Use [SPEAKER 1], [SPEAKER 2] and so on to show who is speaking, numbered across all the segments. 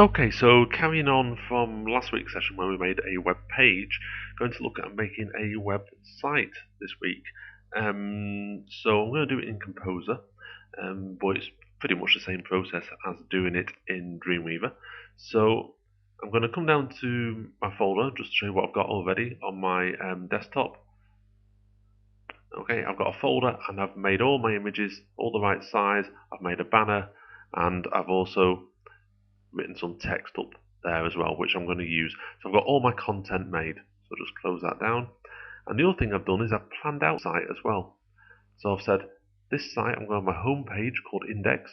[SPEAKER 1] Okay, so carrying on from last week's session where we made a web page, going to look at making a website this week. So I'm going to do it in Kompozer, but it's pretty much the same process as doing it in Dreamweaver. So I'm going to come down to my folder just to show you what I've got already on my desktop. Okay, I've got a folder and I've made all my images all the right size. I've made a banner and I've also written some text up there as well, which I'm going to use. So I've got all my content made. So just close that down. And the other thing I've done is I've planned out the site as well. So I've said this site, I'm going to have my home page called Index.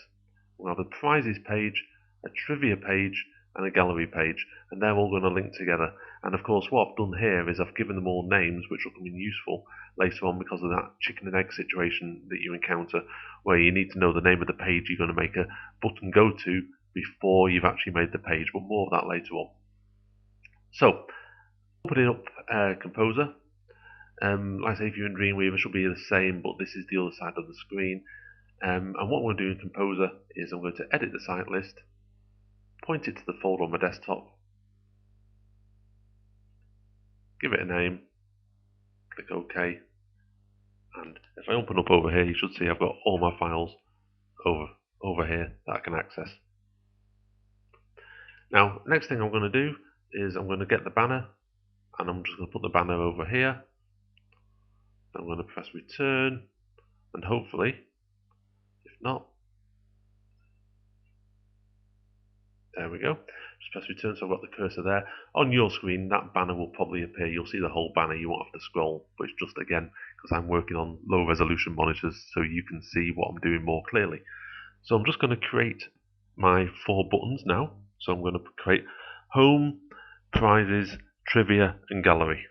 [SPEAKER 1] I'm going to have a prizes page, a trivia page, and a gallery page, and they're all going to link together. And of course, what I've done here is I've given them all names, which will come in useful later on because of that chicken and egg situation that you encounter, where you need to know the name of the page you're going to make a button go to before you've actually made the page, but more of that later on. So, opening up Kompozer. Like I say, if you're in Dreamweaver, it should be the same, but this is the other side of the screen. And what I'm going to do in Kompozer is I'm going to edit the site list, point it to the folder on my desktop, give it a name, click OK, and if I open up over here, you should see I've got all my files over here that I can access. Now, next thing I'm going to do is I'm going to get the banner, and I'm just going to put the banner over here. I'm going to press return, and hopefully, if not, there we go. Just press return, so I've got the cursor there. On your screen, that banner will probably appear. You'll see the whole banner. You won't have to scroll, but it's just, again, because I'm working on low resolution monitors, so you can see what I'm doing more clearly. So I'm just going to create my 4 buttons now. So I'm going to create home, prizes, trivia, and gallery.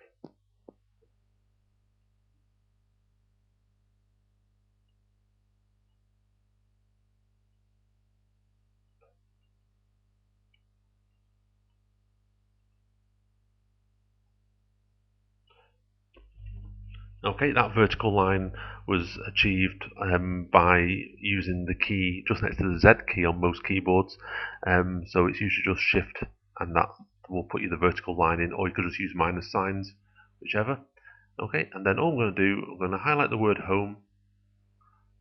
[SPEAKER 1] Okay, that vertical line was achieved by using the key just next to the Z key on most keyboards. So it's usually just Shift, and that will put you the vertical line in, or you could just use minus signs, whichever. Okay, and then all I'm going to do, I'm going to highlight the word home.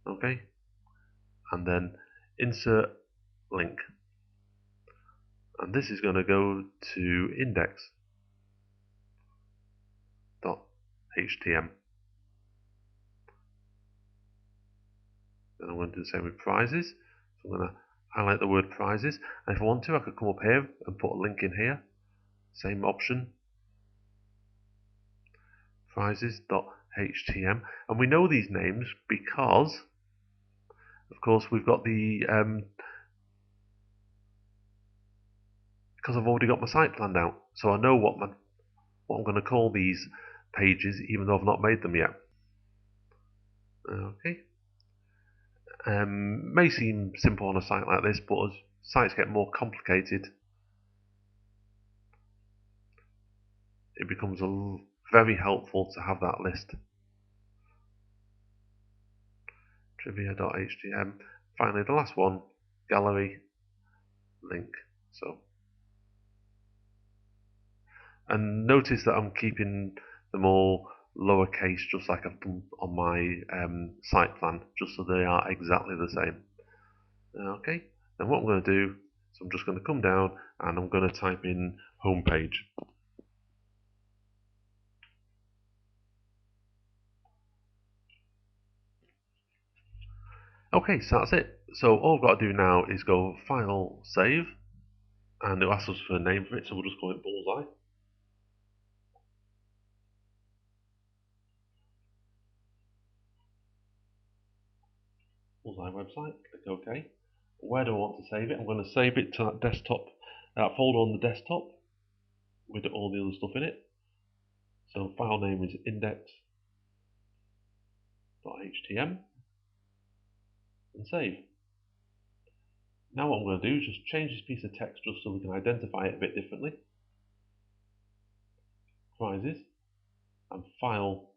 [SPEAKER 1] Okay, and then insert link, and this is going to go to index.htm. Then I'm going to do the same with prizes. So I'm going to highlight the word prizes. And if I want to, I could come up here and put a link in here. Same option. Prizes.htm. And we know these names because, of course, we've got the because I've already got my site planned out. So I know what I'm going to call these pages, even though I've not made them yet. Okay. May seem simple on a site like this, but as sites get more complicated, it becomes very helpful to have that list. Trivia.htm. Finally, the last one, gallery link. So, and notice that I'm keeping them all lowercase, just like I've done on my site plan, just so they are exactly the same. Okay, then what I'm going to do is I'm just going to come down and I'm going to type in homepage. Okay, so that's it. So all I've got to do now is go File, Save, and it'll ask us for a name for it, so we'll just call it Bullseye. Bullseye website, click OK. Where do I want to save it? I'm going to save it to that desktop, that folder on the desktop with all the other stuff in it. So file name is index.htm and save. Now what I'm going to do is just change this piece of text just so we can identify it a bit differently. Prizes and file,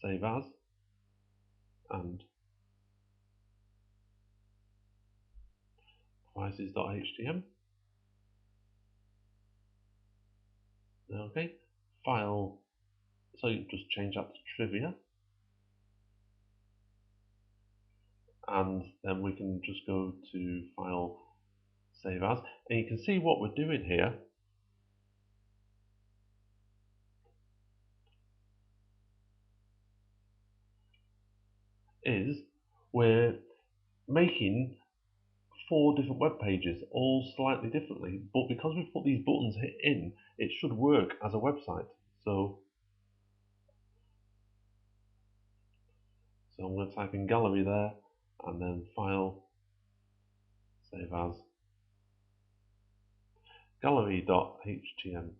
[SPEAKER 1] save as, and prizes.htm. Okay, file, so you just change that to trivia. And then we can just go to file, save as, and you can see what we're doing here is we're making 4 different web pages, all slightly differently, but because we've put these buttons in, it should work as a website. So I'm going to type in gallery there, and then file, save as, gallery.htm,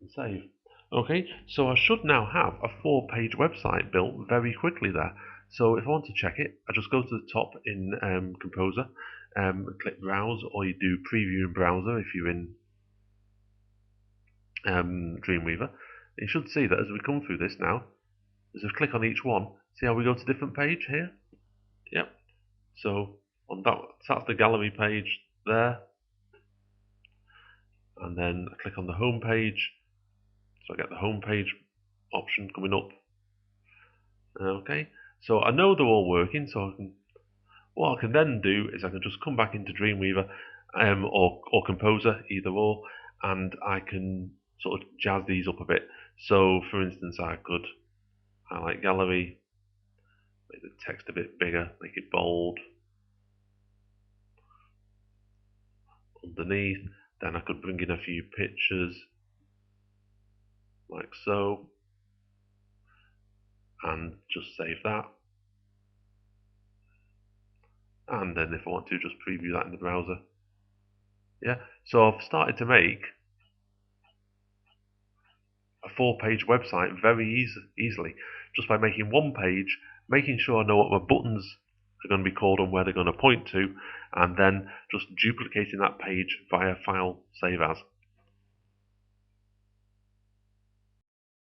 [SPEAKER 1] and save. Okay, so I should now have a 4-page website built very quickly there. So if I want to check it, I just go to the top in Kompozer, click Browse, or you do Preview in Browser if you're in Dreamweaver. You should see that as we come through this now, as we click on each one, see how we go to different page here? Yep. So on that's the gallery page there, and then I click on the home page, so I get the home page option coming up. Okay, so I know they're all working, so what I can then do is I can just come back into Dreamweaver or Kompozer, either or, and I can sort of jazz these up a bit. So for instance, I could highlight gallery, make the text a bit bigger, make it bold underneath. Then I could bring in a few pictures like so, and just save that. And then if I want to, just preview that in the browser. Yeah, so I've started to make a 4-page website very easily just by making one page, making sure I know what my buttons are going to be called and where they're going to point to, and then just duplicating that page via file, save as.